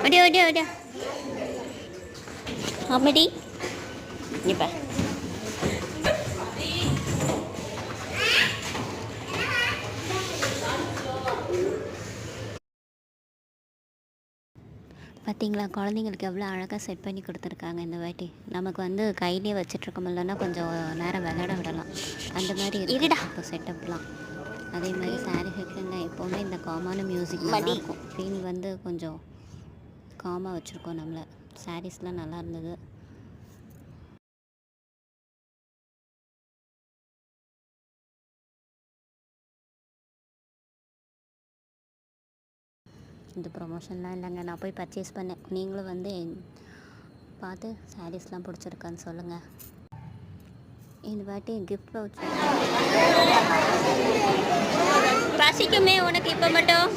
ஓடியா ஓடியா ஓடியா அம்மடி இப்போ பார்த்தீங்களா, குழந்தைங்களுக்கு எவ்வளோ அழகாக செட் பண்ணி கொடுத்துருக்காங்க இந்த வாட்டி. நமக்கு வந்து கையிலே வச்சிட்ருக்க முடியலன்னா கொஞ்சம் நேரம் விளையாட விடலாம். அந்த மாதிரி இருக்குடா இப்போ செட்டப்லாம். அதே மாதிரி சாரீ செக்ஷனில் எப்போவுமே இந்த காமான மியூசிக் நல்லா இருக்கும். ஃபீல் வந்து கொஞ்சம் காமாக வச்சுருக்கோம் நம்மளை. சாரீஸ்லாம் நல்லா இருந்தது. இந்த ப்ரொமோஷன்லாம் இல்லைங்க, நான் போய் பர்ச்சேஸ் பண்ணேன். நீங்களும் வந்து பார்த்து சாரீஸ்லாம் பிடிச்சிருக்கான்னு சொல்லுங்கள். இந்த வாட்டி கிஃப்ட் வச்சு பசிக்குமே உனக்கு இப்போ மட்டும்.